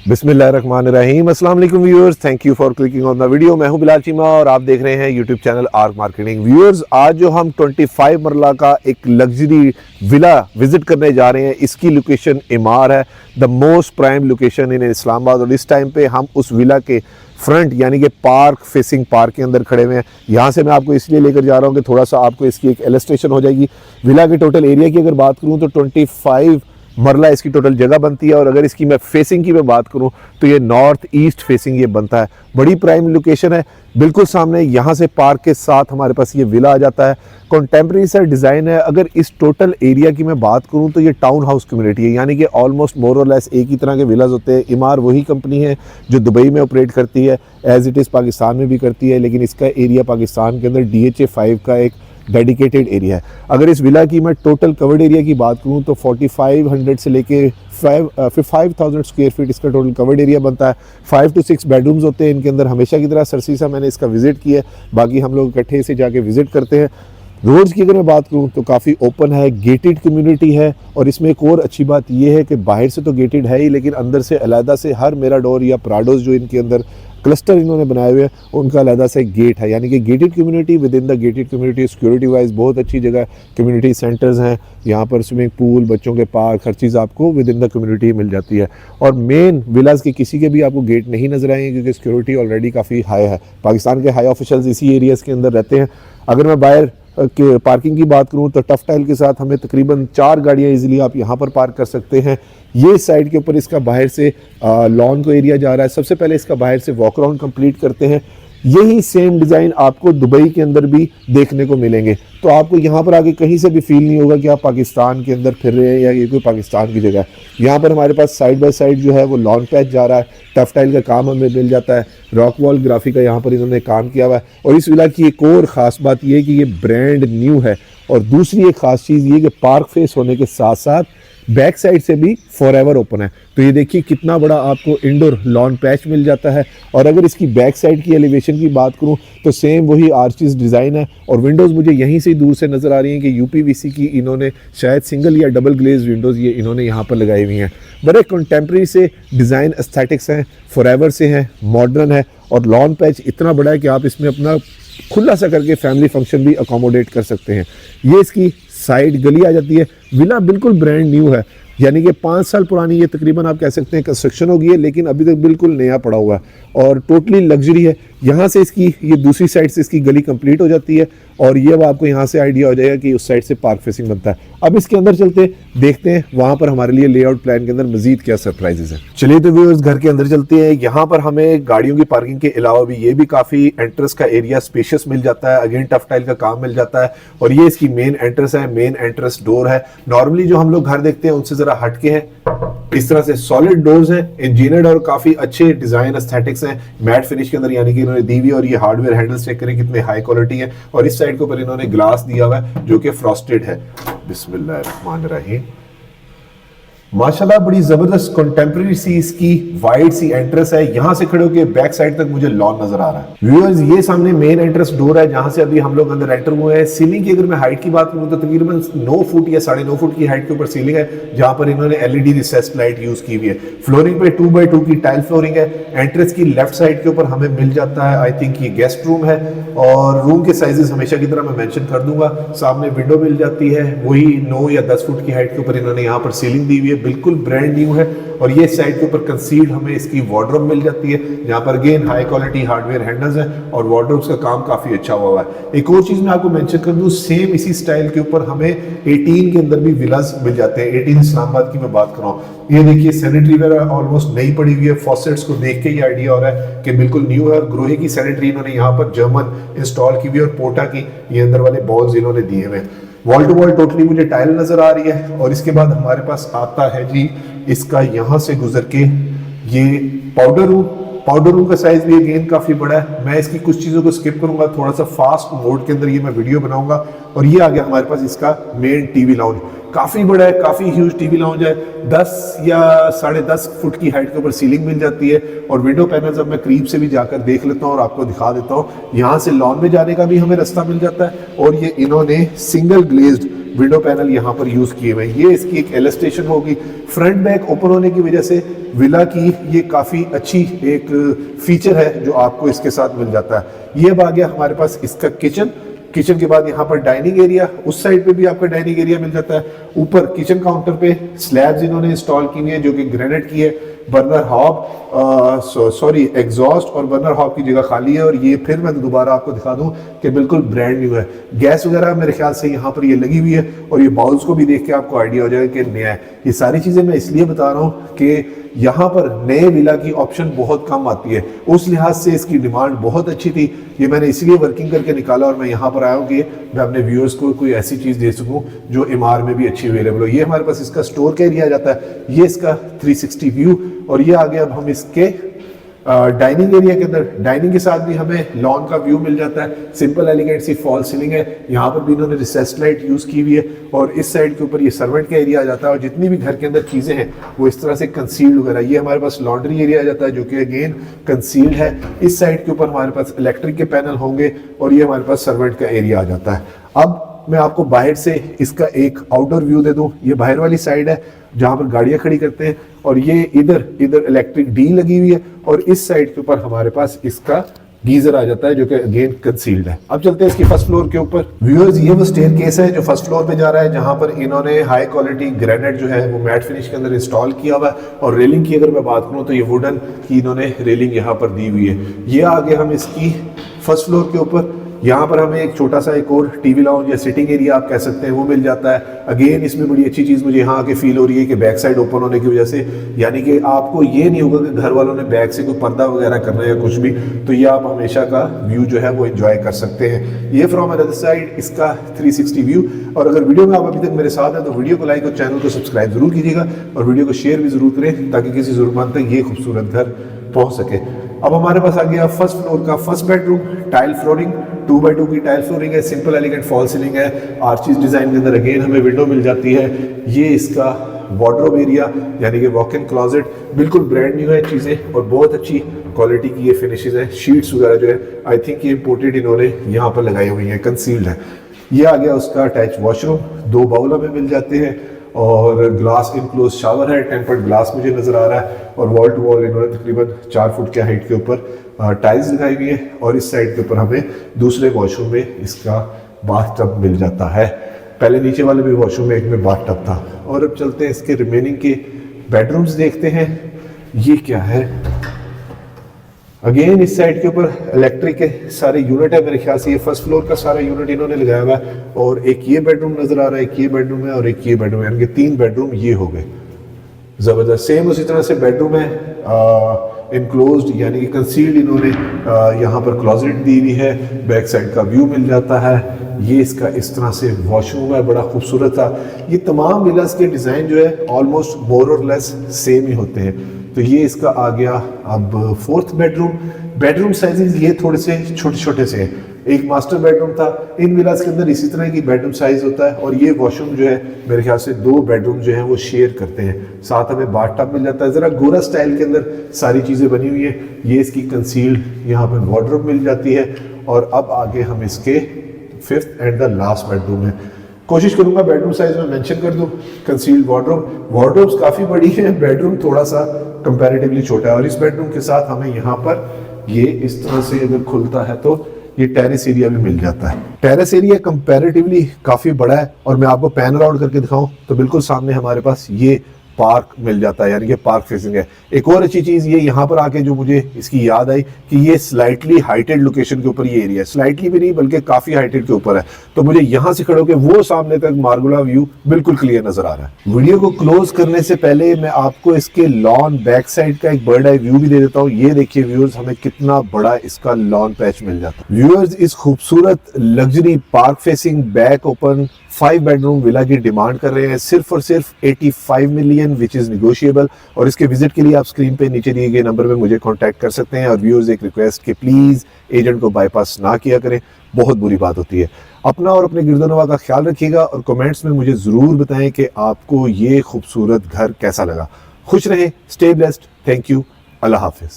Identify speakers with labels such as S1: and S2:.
S1: बिस्मिल्लाहिर्रहमानिर्रहीम। अस्सलाम वालेकुम viewers, thank you for clicking on the video. मैं हूं बिलाल चीमा और आप देख रहे हैं YouTube channel arc marketing. Viewers, आज जो हम 25 मरला का एक लग्जरी विला विजिट करने जा रहे हैं, इसकी लोकेशन इमार है, the most prime location in Islamabad. और इस टाइम पे हम उस विला के फ्रंट यानी कि पार्क फेसिंग पार्क के अंदर खड़े हुए हैं। यहाँ से मैं आपको इसलिए लेकर जा रहा हूँ कि थोड़ा सा आपको इसकी एक इलस्ट्रेशन हो जाएगी। विला के टोटल एरिया की अगर बात करूँ तो 25 मरला इसकी टोटल जगह बनती है। और अगर इसकी मैं फेसिंग की मैं बात करूं तो ये नॉर्थ ईस्ट फेसिंग ये बनता है। बड़ी प्राइम लोकेशन है, बिल्कुल सामने यहाँ से पार्क के साथ हमारे पास ये विला आ जाता है। कॉन्टेम्प्रेरी सा डिज़ाइन है। अगर इस टोटल एरिया की मैं बात करूं तो ये टाउन हाउस कम्युनिटी है, यानी कि ऑलमोस्ट मोर और लेस एक ही तरह के विलाज होते हैं। इमार वही कंपनी है जो दुबई में ऑपरेट करती है, एज इट इज़ पाकिस्तान में भी करती है, लेकिन इसका एरिया पाकिस्तान के अंदर DHA 5 का एक डेडिकेटेड एरिया है। अगर इस विला की मैं टोटल कवर्ड एरिया की बात करूं तो 4500 से लेके 5000 स्क्वायर फीट इसका टोटल कवर्ड एरिया बनता है। 5 to 6 बेडरूम्स होते हैं इनके अंदर। हमेशा की तरह सरसीसा मैंने इसका विजिट किया है, बाकी हम लोग इकट्ठे से जाके विजिट करते हैं। रोड्स की अगर मैं बात करूं तो काफ़ी ओपन है, गेटेड कम्युनिटी है। और इसमें एक और अच्छी बात यह है कि बाहर से तो गेटेड है ही, लेकिन अंदर से अलहदा से हर मिराडोर या प्राडोज जो इनके अंदर क्लस्टर इन्होंने बनाए हुए हैं उनका अलहदा से गेट है, यानी कि gated community with in the gated community. Security wise बहुत अच्छी जगह है। कम्युनिटी सेंटर्स हैं, यहाँ पर स्विमिंग पूल, बच्चों के पार्क, हर चीज़ आपको विद इन द कम्युनिटी मिल जाती है। और मेन विलाज के किसी के भी आपको गेट नहीं नजर आएंगे क्योंकि सिक्योरिटी ऑलरेडी काफ़ी हाई है। पाकिस्तान के हाई ऑफिशियल्स इसी एरियाज़ के अंदर रहते हैं। अगर मैं बाहर के पार्किंग की बात करूं तो टफ टाइल के साथ हमें तकरीबन 4 गाड़ियां इजीली आप यहां पर पार्क कर सकते हैं। ये साइड के ऊपर इसका बाहर से लॉन को एरिया जा रहा है। सबसे पहले इसका बाहर से वॉक अराउंड कंप्लीट करते हैं। यही सेम डिज़ाइन आपको दुबई के अंदर भी देखने को मिलेंगे, तो आपको यहाँ पर आके कहीं से भी फील नहीं होगा कि आप पाकिस्तान के अंदर फिर रहे हैं या ये कोई पाकिस्तान की जगह है। यहाँ पर हमारे पास साइड बाय साइड जो है वो लॉन पैच जा रहा है। टफ टाइल का काम हमें मिल जाता है। रॉक वॉल ग्राफी का यहाँ पर इन्होंने काम किया हुआ है। और इस विला की एक और ख़ास बात यह है कि ये ब्रांड न्यू है। और दूसरी एक ख़ास चीज़ ये कि पार्क फेस होने के साथ साथ बैक साइड से भी फॉरएवर ओपन है। तो ये देखिए कितना बड़ा आपको इंडोर लॉन पैच मिल जाता है। और अगर इसकी बैक साइड की एलिवेशन की बात करूं तो सेम वही आर्चिस डिज़ाइन है। और विंडोज़ मुझे यहीं से दूर से नज़र आ रही हैं कि UPVC की इन्होंने शायद सिंगल या डबल ग्लेज विंडोज़ ये इन्होंने यहाँ पर लगाई हुई हैं। बड़े कंटेम्प्रेरी से डिज़ाइन एस्थेटिक्स हैं, फॉरएवर से हैं, मॉडर्न है। और लॉन पैच इतना बड़ा है कि आप इसमें अपना खुला सा करके फैमिली फंक्शन भी अकोमोडेट कर सकते हैं। ये इसकी साइड गली आ जाती है। विला बिल्कुल ब्रांड न्यू है, यानी कि 5 साल पुरानी ये तकरीबन आप कह सकते हैं कंस्ट्रक्शन हो गई है, लेकिन अभी तक बिल्कुल नया पड़ा हुआ है और टोटली लग्जरी है। यहाँ से इसकी ये दूसरी साइड से इसकी गली कंप्लीट हो जाती है। और ये अब आपको यहाँ से आइडिया हो जाएगा कि उस साइड से पार्क फेसिंग बनता है। अब इसके अंदर चलते देखते हैं वहाँ पर हमारे लिए लेआउट प्लान के अंदर मजीद क्या सरप्राइजेज हैं। चलिए तो व्यूअर्स, घर के अंदर चलते हैं। यहाँ पर हमें गाड़ियों की पार्किंग के अलावा भी ये भी काफ़ी एंट्रेंस का एरिया स्पेशियस मिल जाता है। अगेन टफ टाइल का काम मिल जाता है। और ये इसकी मेन एंट्रेंस है, मेन एंट्रेंस डोर है। नॉर्मली जो हम लोग घर देखते हैं उनसे ज़रा हटके हैं। इस तरह से सॉलिड डोर्स हैं, इंजीनियर्ड और काफी अच्छे डिजाइन एस्थेटिक्स हैं, मैट फिनिश के अंदर, यानी कि इन्होंने दी हुई। और ये हार्डवेयर हैंडल्स चेक करें कितने हाई क्वालिटी है। और इस साइड के ऊपर इन्होंने ग्लास दिया हुआ है जो कि फ्रॉस्टेड है। बिस्मिल्लाहिर्रहमानिर्रहीम। माशाल्लाह बड़ी जबरदस्त कंटेम्प्रेरी सी इसकी वाइड सी एंट्रेंस है। यहां से खड़े होकर बैक साइड तक मुझे लॉन नजर आ रहा है। व्यूअर्स, ये सामने मेन एंट्रेंस डोर है जहां से अभी हम लोग अंदर एंटर हुए हैं। सीलिंग की अगर मैं हाइट की बात करूं तो तकरीबन 9 फुट या 9.5 फुट की हाइट के ऊपर सीलिंग है, जहां पर इन्होंने LED रिसेस्ड लाइट यूज की हुई है। फ्लोरिंग पे 2x2 की टाइल फ्लोरिंग है। एंट्रेंस की लेफ्ट साइड के ऊपर हमें मिल जाता है, आई थिंक ये गेस्ट रूम है। और रूम के साइजेस हमेशा की तरह मैं मेंशन कर दूंगा। सामने विंडो मिल जाती है, वही 9 या 10 फुट की हाइट के ऊपर इन्होंने यहाँ पर सीलिंग दी हुई है, बिल्कुल ब्रांड न्यू है। और ये साइड के ऊपर कंसील्ड हमें इसकी वार्डरोब मिल जाती है, जहां पर again high quality hardware handles हैं और वार्डरोब्स का काम काफी अच्छा हुआ है। एक और चीज मैं आपको मेंशन कर दूं, सेम इसी स्टाइल के ऊपर हमें 18 के अंदर भी विलास मिल जाते हैं। 18 इस्लामाबाद की मैं बात कर रहा हूँ। ये देखिए सैनिटरी वेयर ऑलमोस्ट नई पड़ी हुई है। फॉसेट्स को देख के ये आइडिया हो रहा है कि बिल्कुल न्यू है। ग्रोहे की सैनिटरी इन्होंने यहाँ पर जर्मन इंस्टॉल की हुई है और पोटा की ये अंदर वाले बॉल्स इन्होंने दिए हुए। वॉल टू वॉल टोटली मुझे टाइल नजर आ रही है। और इसके बाद हमारे पास आता है जी इसका यहाँ से गुजर के ये पाउडर रूम। पाउडर रूम का साइज भी अगेन काफी बड़ा है। मैं इसकी कुछ चीजों को स्किप करूंगा, थोड़ा सा फास्ट मोड के अंदर ये मैं वीडियो बनाऊंगा। और ये आ गया हमारे पास इसका मेन टीवी लाउंज। काफी बड़ा है, काफी ह्यूज टीवी लाउंज है। 10 या 10.5 फुट की हाइट के ऊपर सीलिंग मिल जाती है। और विंडो पैनल्स अब मैं करीब से भी जाकर देख लेता हूँ और आपको दिखा देता हूँ। यहाँ से लॉन में जाने का भी हमें रास्ता मिल जाता है। और ये इन्होंने सिंगल ग्लेज्ड विंडो पैनल यहाँ पर यूज किए हुए हैं। ये इसकी एक एलिस्टेशन होगी। फ्रंट बैक ओपन होने की वजह से विला की ये काफी अच्छी एक फीचर है जो आपको इसके साथ मिल जाता है। ये अब आ गया हमारे पास इसका किचन। किचन के बाद यहाँ पर डाइनिंग एरिया, उस साइड पे भी आपका डाइनिंग एरिया मिल जाता है। ऊपर किचन काउंटर पे स्लैब्स इन्होंने इंस्टॉल की हुई है जो कि ग्रेनाइट की है। बर्नर हॉब एग्जॉस्ट और बर्नर हॉब की जगह खाली है। और ये फिर मैं दोबारा आपको दिखा दूं कि बिल्कुल ब्रांड न्यू है। गैस वगैरह मेरे ख्याल से यहाँ पर ये लगी हुई है और ये बाउल्स को भी देख के आपको आइडिया हो जाएगा कि नया है। ये सारी चीजें मैं इसलिए बता रहा हूँ कि यहाँ पर नए विला की ऑप्शन बहुत कम आती है, उस लिहाज से इसकी डिमांड बहुत अच्छी थी। ये मैंने इसलिए वर्किंग करके निकाला और मैं यहाँ पर आया हूँ कि मैं अपने व्यूअर्स को कोई ऐसी चीज़ दे सकूँ जो एमआर में भी अच्छी अवेलेबल हो। ये हमारे पास इसका स्टोर का एरिया आ जाता है। ये इसका 360 व्यू। और ये आ गया अब हम इसके डाइनिंग एरिया के अंदर। डाइनिंग के साथ भी हमें लॉन का व्यू मिल जाता है। सिंपल एलिगेंट सी फॉल सीलिंग है। यहाँ पर भी इन्होंने रिसेस्ड लाइट यूज की हुई है। और इस साइड के ऊपर ये सर्वेंट का एरिया आ जाता है। और जितनी भी घर के अंदर चीजें हैं वो इस तरह से कंसील्ड वगैरह। ये हमारे पास लॉन्ड्री एरिया आ जाता है जो कि अगेन कंसील्ड है। इस साइड के ऊपर हमारे पास इलेक्ट्रिक के पैनल होंगे और ये हमारे पास सर्वेंट का एरिया आ जाता है। अब मैं आपको बाहर से इसका एक आउटडोर व्यू दे दूं। ये बाहर वाली साइड है जहां पर गाड़ियां खड़ी करते हैं और ये इधर इलेक्ट्रिक डी लगी हुई है। और इस साइड के ऊपर हमारे पास इसका गीजर आ जाता है जो कि अगेन कंसील्ड है। अब चलते हैं इसकी फर्स्ट फ्लोर के ऊपर। व्यूअर्स, ये वो स्टेयरकेस है जो फर्स्ट फ्लोर पे जा रहा है, जहां पर इन्होंने हाई क्वालिटी ग्रेनाइट जो है वो मैट फिनिश के अंदर इंस्टॉल किया हुआ है। और रेलिंग की अगर मैं बात करूं तो ये वुडन की इन्होंने रेलिंग यहाँ पर दी हुई है। ये आगे हम इसकी फर्स्ट फ्लोर के ऊपर, यहाँ पर हमें एक छोटा सा एक और टीवी लाउंज या सिटिंग एरिया आप कह सकते हैं वो मिल जाता है। अगेन इसमें बड़ी अच्छी चीज़ मुझे यहाँ आके फील हो रही है कि बैक साइड ओपन होने की वजह से, यानी कि आपको ये नहीं होगा कि घर वालों ने बैक से कोई पर्दा वगैरह करना है या कुछ भी, तो ये आप हमेशा का व्यू जो है वो एंजॉय कर सकते हैं। ये फ्रॉम अदर साइड इसका 360 व्यू। और अगर वीडियो में आप अभी तक मेरे साथ हैं तो वीडियो को लाइक और चैनल को सब्सक्राइब जरूर कीजिएगा और वीडियो को शेयर भी जरूर करें ताकि किसी जरूरतमंद तक ये खूबसूरत घर पहुँच सके। अब हमारे पास आ गया फर्स्ट फ्लोर का first bedroom. Tile flooring, 2x2 की टाइल फ्लोरिंग है। सिंपल एलिगेंट फॉल सीलिंग है। आर्चिस डिजाइन के अंदर अगेन हमें विंडो मिल जाती है। ये इसका वार्डरोब एरिया यानी कि वॉक इन क्लोजेट, बिल्कुल ब्रांड न्यू है चीज़ें और बहुत अच्छी क्वालिटी की ये फिनिशेज है। शीट्स वगैरह जो है आई थिंक ये इम्पोर्टेड इन्होंने यहाँ पर लगाई हुई है, कंसील्ड है। ये आ गया उसका अटैच वॉशरूम। 2 बाउल हमें मिल जाते हैं और ग्लास इनक्लोज शावर है। टेम्पर्ड ग्लास मुझे नजर आ रहा है और वॉल टू वॉल इन्होंने तकरीबन 4 फुट के हाइट के ऊपर टाइल्स लगाई हुई है। और इस साइड के ऊपर हमें दूसरे वॉशरूम में इसका बाथ टब मिल जाता है। पहले नीचे वाले भी वॉशरूम में एक में बाथ टब था। और अब चलते हैं इसके रिमेनिंग के बेडरूम्स देखते हैं। ये क्या है, अगेन इस साइड के ऊपर इलेक्ट्रिक के सारे यूनिट है। मेरे ख्याल से ये फर्स्ट फ्लोर का सारा यूनिट इन्होंने लगाया हुआ है। और एक ये बेडरूम नजर आ रहा है, एक ये बेडरूम है और एक ये बेडरूम है, यानी कि 3 बेडरूम ये हो गए। जबरदस्त। सेम उसी तरह से बेडरूम है इनक्लोज्ड यानी कि कंसील्ड इन्होंने यहाँ पर क्लोजेट दी हुई है। बैक साइड का व्यू मिल जाता है। ये इसका इस तरह से वॉशरूम है, बड़ा खूबसूरत था। ये तमाम विलास के डिज़ाइन जो है ऑलमोस्ट मोर और लेस सेम ही होते हैं। तो ये इसका आ गया अब 4th बेडरूम। बेडरूम साइजेस ये थोड़े से छोटे छोटे से हैं। एक मास्टर बेडरूम था। इन विलास के अंदर इसी तरह की बेडरूम साइज होता है। और ये वॉशरूम जो है मेरे ख्याल से 2 बेडरूम जो है वो शेयर करते हैं। साथ हमें बाथ टब मिल जाता है। ज़रा गोरा स्टाइल के अंदर सारी चीज़ें बनी हुई है। ये इसकी कंसील्ड यहाँ पर वार्डरोब मिल जाती है। और अब आगे हम इसके 5th and the last bedroom है। कोशिश करूंगा बेडरूम साइज में मेंशन कर दूं। कंसील्ड वार्डरोब, वार्डरोब्स काफ़ी बड़ी है, बेडरूम थोड़ा सा कंपैरेटिवली छोटा है। और इस बेडरूम के साथ हमें यहाँ पर ये इस तरह से अगर खुलता है तो ये टेरेस एरिया भी मिल जाता है। टेरेस एरिया कंपैरेटिवली काफ़ी बड़ा है। और मैं आपको पैन अराउंड करके दिखाऊं तो बिल्कुल सामने हमारे पास ये पार्क मिल जाता है, यानी कि पार्क फेसिंग है। एक और अच्छी चीज़ ये यहाँ पर आके जो मुझे इसकी याद आई कि ये स्लाइटली हाइटेड लोकेशन के ऊपर ये एरिया है। स्लाइटली भी नहीं बल्कि काफ़ी हाइटेड के ऊपर है। तो मुझे यहाँ से खड़े होकर वो सामने तक मार्गुला व्यू बिल्कुल क्लियर नजर आ रहा है। वीडियो को क्लोज करने से पहले मैं आपको इसके लॉन बैक साइड का एक बर्ड आई व्यू भी दे देता हूँ। ये देखिए व्यूअर्स, हमें कितना बड़ा इसका लॉन पैच मिल जाता है। व्यूअर्स, इस खूबसूरत luxury park facing back open 5 bedroom villa की डिमांड कर रहे हैं सिर्फ और सिर्फ 85 मिलियन, विच इज निगोशिएबल। और इसके विजिट के लिए आप स्क्रीन पे नीचे दिए गए नंबर पे मुझे कांटेक्ट कर सकते हैं। और व्यूअर्स, एक रिक्वेस्ट कि प्लीज एजेंट को बाईपास ना किया करें, बहुत बुरी बात होती है। अपना और अपने गिरदोनवा का ख्याल रखिएगा और कमेंट्स में मुझे जरूर बताएं कि आपको ये खूबसूरत घर कैसा लगा। खुश रहें, stay blessed, thank you, Allah Hafiz.